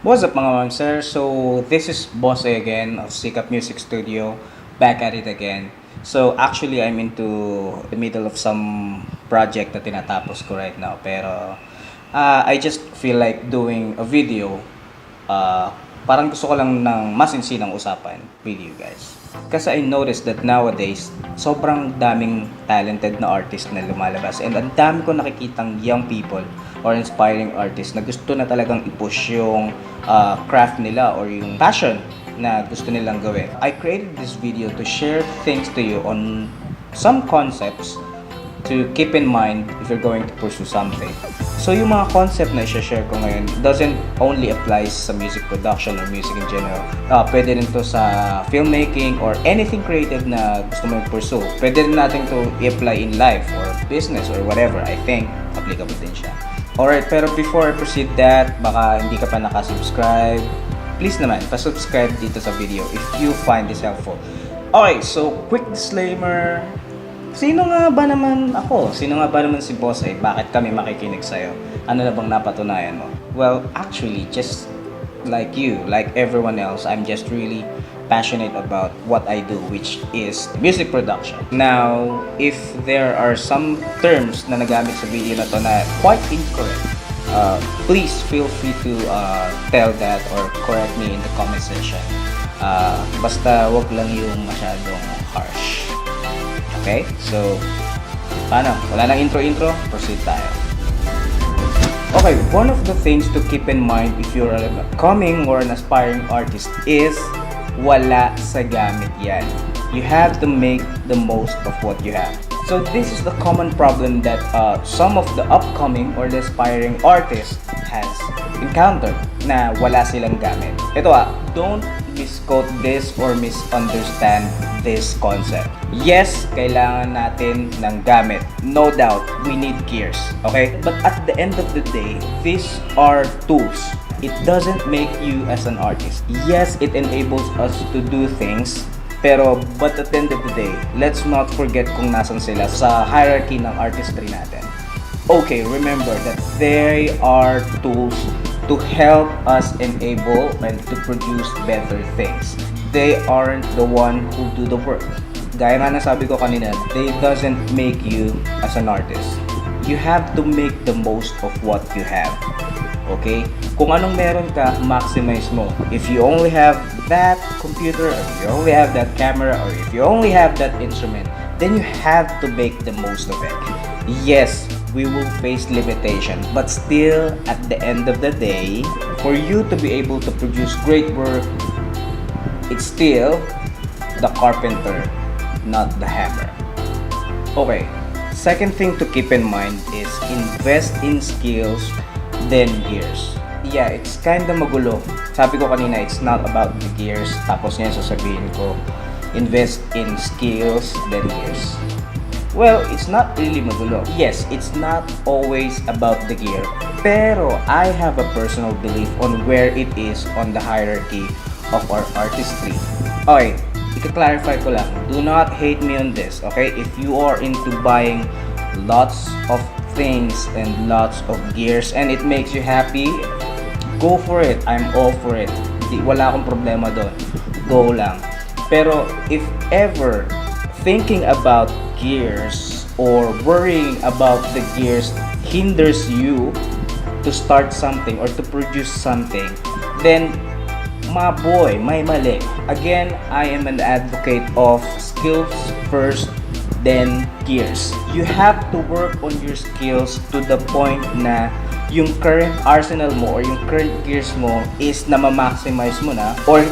What's up mga mamser? So this is Boss A again of Sikap Music Studio, back at it again. So actually I'm into the middle of some project na tinatapos ko right now, pero I just feel like doing a video. Parang gusto ko lang ng masinsinang usapan with you guys. Kasi I noticed that nowadays, sobrang daming talented na artist na lumalabas, and ang dami ko nakikitang young people or inspiring artists na gusto na talagang i-push yung craft nila or yung passion na gusto nilang gawin. I created this video to share things to you on some concepts to keep in mind if you're going to pursue something. So yung mga concept na i-share ko ngayon doesn't only apply sa music production or music in general. Pwede rin to sa filmmaking or anything creative na gusto mo i-pursue. Pwede rin natin to i-apply in life or business or whatever. I think applicable din siya. Alright, pero before I proceed that, baka hindi ka pa nakasubscribe, please naman, pa-subscribe dito sa video if you find this helpful. Okay, so quick disclaimer. Sino nga ba naman ako? Sino nga ba naman si Boss A? Bakit kami makikinig sa'yo? Ano na bang napatunayan mo? Well, actually, just like you, like everyone else, I'm just really passionate about what I do, which is music production. Now, if there are some terms na nagamit sa video na to na quite incorrect, please feel free to tell that or correct me in the comment section. Basta wag lang yung masyadong harsh. Okay? So, paano? Wala nang intro-intro? Proceed tayo. Okay, one of the things to keep in mind if you're a coming or an aspiring artist is wala sa gamit yan. You have to make the most of what you have. So this is the common problem that some of the upcoming or the aspiring artists has encountered na wala silang gamit. Ito don't misquote this or misunderstand this concept. Yes, kailangan natin ng gamit. No doubt, we need gears. Okay? But at the end of the day, these are tools. It doesn't make you as an artist. Yes, it enables us to do things, but at the end of the day, let's not forget kung nasan sila sa hierarchy ng artistry natin. Okay, remember that they are tools to help us enable and to produce better things. They aren't the one who do the work. Gaya nga nasabi ko kanina, they doesn't make you as an artist. You have to make the most of what you have. Okay? Kung anong meron ka, maximize mo. If you only have that computer, or if you only have that camera, or if you only have that instrument, then you have to make the most of it. Yes, we will face limitation, but still, at the end of the day, for you to be able to produce great work, it's still the carpenter, not the hammer. Okay, second thing to keep in mind is invest in skills, then gears. Yeah, it's kinda magulo. Sabi ko kanina, it's not about the gears, tapos ngayon sasabihin ko, invest in skills, then gears. Well, it's not really magulo. Yes, it's not always about the gear, pero I have a personal belief on where it is on the hierarchy of our artistry. Okay, i-clarify ko lang. Do not hate me on this, okay? If you are into buying lots of things and lots of gears and it makes you happy, go for it. I'm all for it. Wala akong problema doon. Go lang. Pero if ever thinking about gears or worrying about the gears hinders you to start something or to produce something, then my boy, may mali. Again, I am an advocate of skills first, then gears. You have to work on your skills to the point na yung current arsenal mo or yung current gears mo is na ma-maximize mo na, or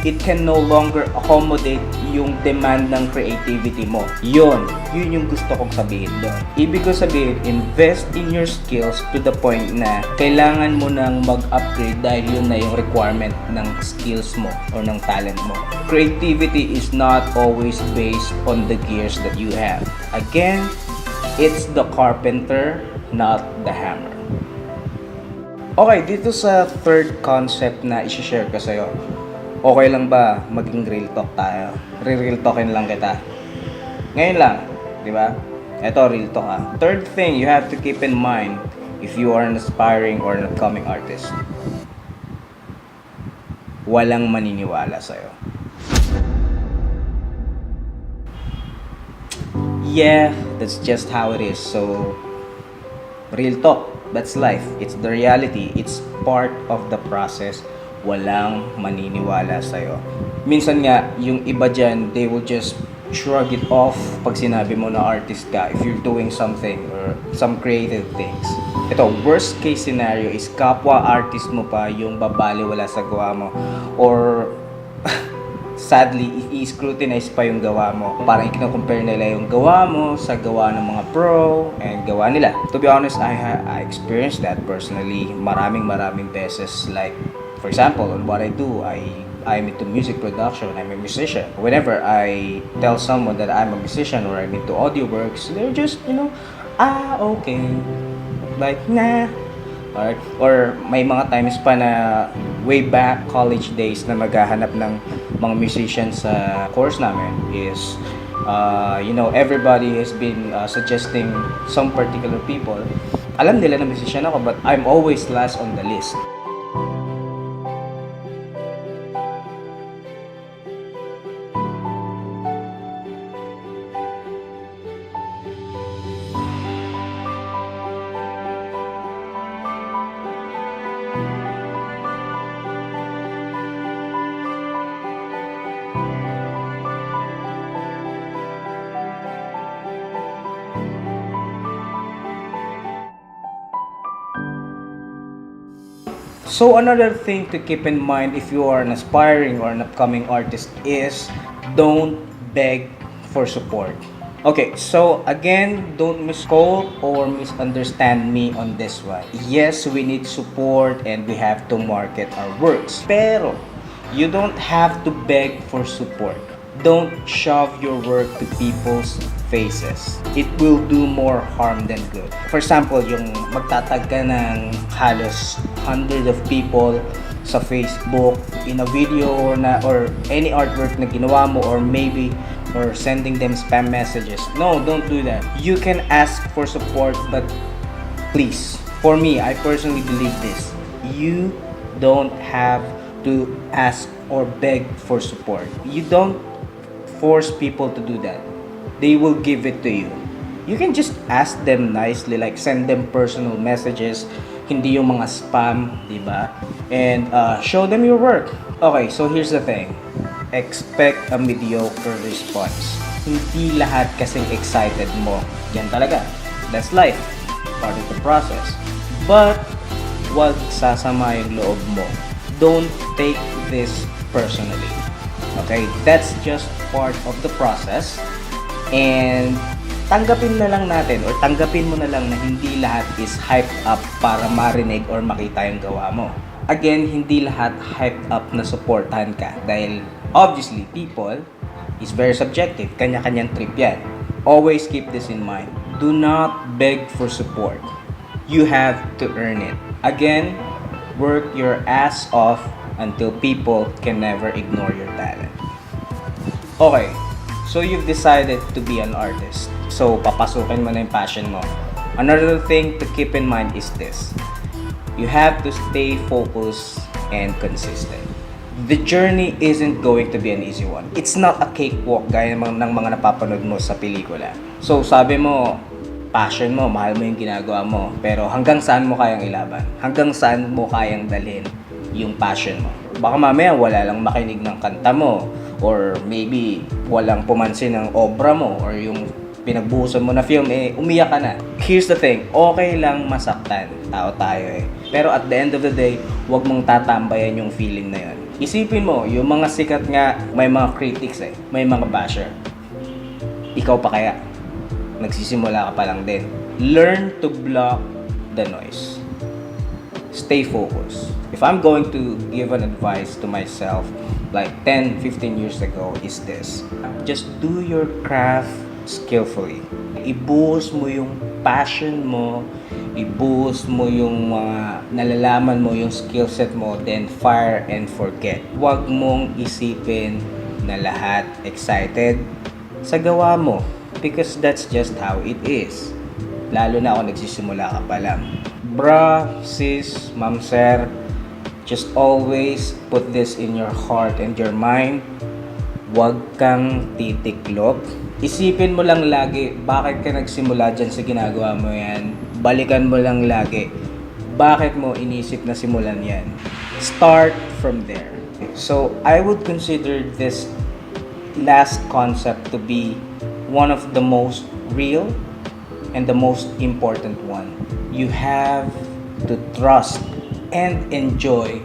it can no longer accommodate yung demand ng creativity mo. Yun yung gusto kong sabihin doon. Ibig ko sabihin, invest in your skills to the point na kailangan mo nang mag-upgrade dahil yun na yung requirement ng skills mo or ng talent mo. Creativity is not always based on the gears that you have. Again, it's the carpenter, not the hammer. Okay, dito sa third concept na i-share ko sa'yo, okay lang ba maging real talk tayo? Real talkin lang kita. Ngayon lang, di ba? Ito, real talk . Third thing you have to keep in mind if you are an aspiring or an upcoming artist. walang maniniwala sa'yo. Yeah, that's just how it is. So, real talk, that's life. It's the reality. It's part of the process. Walang maniniwala sa'yo. Minsan nga, yung iba dyan, they will just shrug it off pag sinabi mo na artist ka if you're doing something or some creative things. Ito, worst case scenario is kapwa artist mo pa yung babaliwala sa gawa mo, or sadly, i-scrutinize pa yung gawa mo. Parang i-compare nila yung gawa mo sa gawa ng mga pro and gawa nila. To be honest, I experienced that personally maraming beses. Like, for example, on what I do, I'm into music production, I'm a musician. Whenever I tell someone that I'm a musician or I'm into audio works, they're just, okay. Like, nah. Or may mga times pa na way back college days na maghahanap ng mga musicians sa course namin is everybody has been suggesting some particular people. Alam nila na musician ako, but I'm always last on the list. So another thing to keep in mind if you are an aspiring or an upcoming artist is don't beg for support. Okay, so again, don't misquote or misunderstand me on this one. Yes, we need support and we have to market our works. Pero you don't have to beg for support. Don't shove your work to people's faces. It will do more harm than good. For example, yung magtatag ka ng halos hundred of people sa Facebook in a video or any artwork na ginawa mo, or maybe or sending them spam messages. No, don't do that. You can ask for support, but please, for me, I personally believe this. You don't have to ask or beg for support. You don't force people to do that. They will give it to you. You can just ask them nicely, like send them personal messages, hindi yung mga spam, di ba? And show them your work. Okay, so here's the thing. Expect a mediocre response. Hindi lahat kasing excited mo. Yan talaga. That's life. Part of the process. But, wag sasama yung loob mo. Don't take this personally. Okay? That's just part of the process. And tanggapin na lang natin or tanggapin mo na lang na hindi lahat is hyped up para marinig or makita yung gawa mo. Again, hindi lahat hyped up na supportahan ka dahil obviously people is very subjective. Kanya-kanyang trip yan. Always keep this in mind. Do not beg for support. You have to earn it. Again, work your ass off until people can never ignore your talent. Okay. So you've decided to be an artist. So papasukin mo na yung passion mo. Another thing to keep in mind is this. You have to stay focused and consistent. The journey isn't going to be an easy one. It's not a cakewalk gaya ng mga napapanood mo sa pelikula. So sabi mo, passion mo, mahal mo yung ginagawa mo, pero hanggang saan mo kayang ilaban? Hanggang saan mo kayang dalhin yung passion mo? Baka mamaya wala lang makinig ng kanta mo, or maybe walang pumansin ng obra mo or yung pinagbuhusan mo na film, umiyak ka na. Here's the thing, okay lang masaktan. Tao tayo eh. Pero at the end of the day, huwag mong tatambayan yung feeling na yun. Isipin mo, yung mga sikat nga, may mga critics eh. May mga basher. Ikaw pa kaya? Nagsisimula ka pa lang din. Learn to block the noise. Stay focused. If I'm going to give an advice to myself like 10, 15 years ago is this. Just do your craft skillfully. Ibuhos mo yung passion mo, ibuhos mo yung mga nalalaman mo, yung skill set mo, then fire and forget. Huwag mong isipin na lahat excited sa gawa mo because that's just how it is. Lalo na kung nagsisimula ka pa lang. Bra, sis, ma'am, sir, Just always put this in your heart and your mind. Huwag kang titiklop. Isipin mo lang lagi, bakit ka nagsimula dyan sa ginagawa mo yan? Balikan mo lang lagi, bakit mo inisip na simulan yan? Start from there. So, I would consider this last concept to be one of the most real and the most important one. You have to trust and enjoy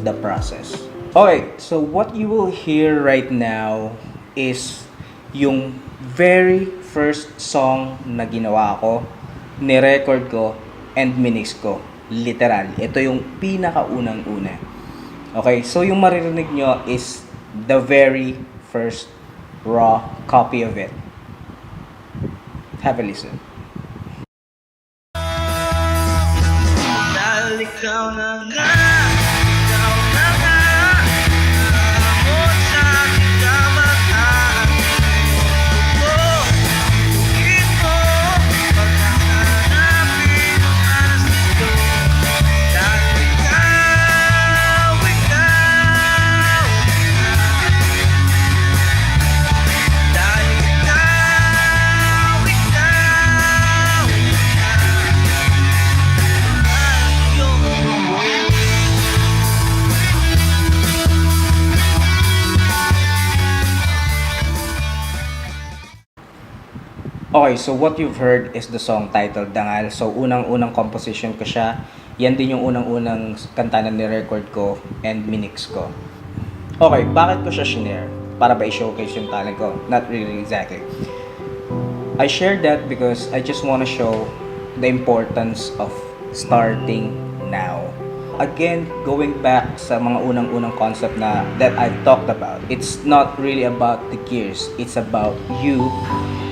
the process. Okay, so what you will hear right now is yung very first song na ginawa ko, ni-record ko, and minix ko. Literal, ito yung pinakaunang-una. Okay, so yung maririnig nyo is the very first raw copy of it. Have a listen. Dahil ikaw na nga, ikaw na nga, naamot sa aking kabataan. Ito, higit mo, pagkakanapin ang aras nito. Dahil ikaw, ikaw, dahil ikaw, ikaw, Okay, so what you've heard is the song titled Dangal. So, unang-unang composition ko siya. Yan din yung unang-unang kanta na ni-record ko and minix ko. Okay, bakit ko siya shinare? Para ba i-showcase yung talent ko? Not really exactly. I shared that because I just want to show the importance of starting now. Again, going back sa mga unang-unang concept na that I've talked about, it's not really about the gears. It's about you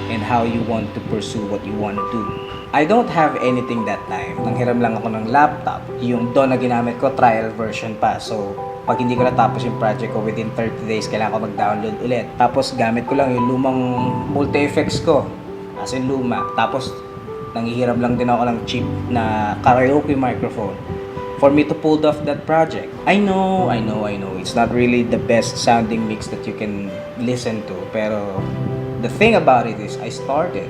and how you want to pursue what you want to do. I don't have anything that time. Nanghiram lang ako ng laptop. Yung doon na ginamit ko, trial version pa. So, pag hindi ko natapos yung project ko within 30 days, kailangan ko mag-download ulit. Tapos, gamit ko lang yung lumang multi-effects ko. As in luma. Tapos, nanghihiram lang din ako ng cheap na karaoke microphone for me to pull off that project. I know. It's not really the best sounding mix that you can listen to. Pero, the thing about it is, I started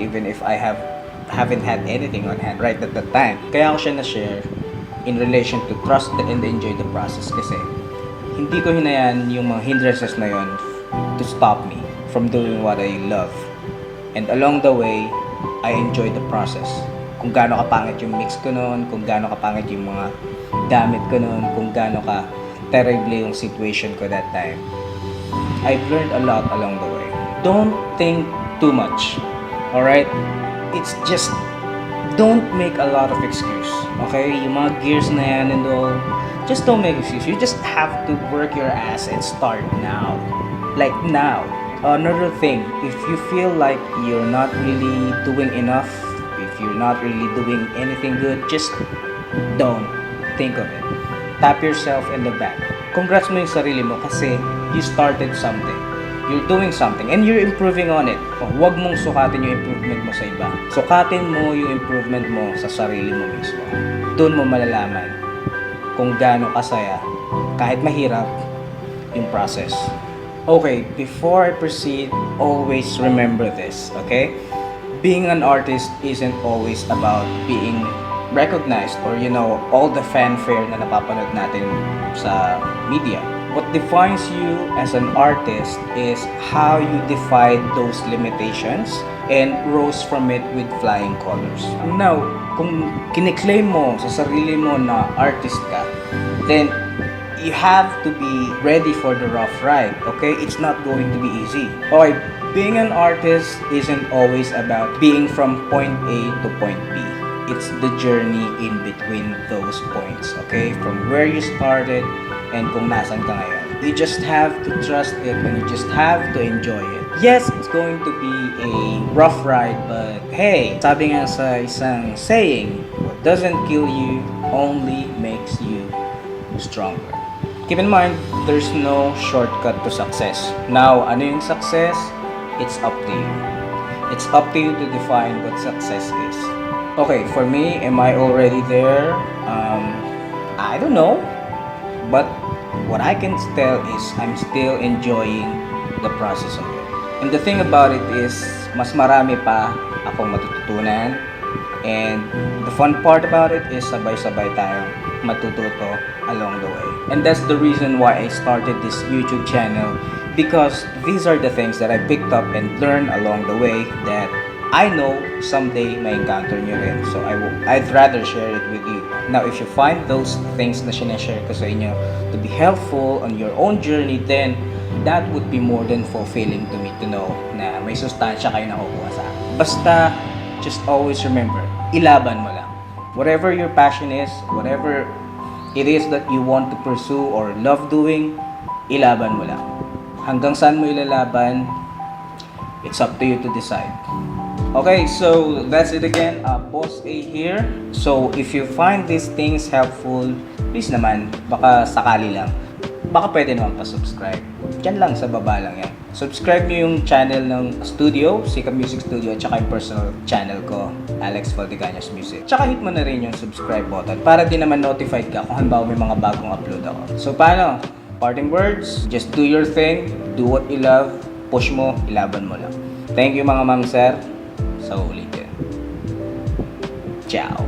even if I haven't had anything on hand right at that time. Kaya ako siya na-share in relation to trust and enjoy the process kasi hindi ko hinayaan yung mga hindrances na yon to stop me from doing what I love. And along the way, I enjoy the process. Kung gaano kapangit yung mix ko noon, kung gaano kapangit yung mga gamit ko noon, kung gaano ka terrible yung situation ko that time. I've learned a lot along the way. Don't think too much. Alright? It's just, don't make a lot of excuse. Okay? Yung mga gears na yan and all, just don't make excuse. You just have to work your ass and start now. Like now. Another thing, if you feel like you're not really doing enough, if you're not really doing anything good, just don't think of it. Tap yourself in the back. Congrats mo yung sarili mo kasi you started something. You're doing something and you're improving on it. Huwag mong sukatin yung improvement mo sa iba. Sukatin mo yung improvement mo sa sarili mo mismo. Doon mo malalaman kung gaano kasaya, kahit mahirap, yung process. Okay, before I proceed, always remember this, okay? Being an artist isn't always about being recognized or all the fanfare na napapanood natin sa media. What defines you as an artist is how you defied those limitations and rose from it with flying colors. Now, kung kiniklaim mo sa sarili mo na artist ka, then you have to be ready for the rough ride, okay? It's not going to be easy. Okay, being an artist isn't always about being from point A to point B. It's the journey in between those points, okay? From where you started and kung nasan ka ngayon. You just have to trust it and you just have to enjoy it. Yes, it's going to be a rough ride, but hey, sabi nga sa isang saying, what doesn't kill you only makes you stronger. Keep in mind, there's no shortcut to success. Now, ano yung success? It's up to you. It's up to you to define what success is. Okay, for me, am I already there? I don't know. But what I can tell is I'm still enjoying the process of it. And the thing about it is, mas marami pa akong matututunan. And the fun part about it is sabay-sabay tayong matututo along the way. And that's the reason why I started this YouTube channel, because these are the things that I picked up and learned along the way that I know someday may encounter nyo rin. So I'd rather share it with you. Now, if you find those things na sinashare ko sa inyo to be helpful on your own journey, then that would be more than fulfilling to me to know na may sustansya kayo nakukuha sa akin. Basta, just always remember, ilaban mo lang. Whatever your passion is, whatever it is that you want to pursue or love doing, ilaban mo lang. Hanggang saan mo ilalaban, it's up to you to decide. Okay, so that's it again. Boss A here. So if you find these things helpful, please naman, baka sakali lang, baka pwede naman pa-subscribe. Diyan lang, sa baba lang yan. Subscribe nyo yung channel ng studio, Sikap Music Studio, at saka yung personal channel ko, Alex Valdegañas Music. Tsaka hit mo na rin yung subscribe button para din naman notified ka kung halimbawa may mga bagong upload ako. So paano? Parting words, just do your thing, do what you love, push mo, ilaban mo lang. Thank you mga ma'am sir. Sa ulitin. Ciao.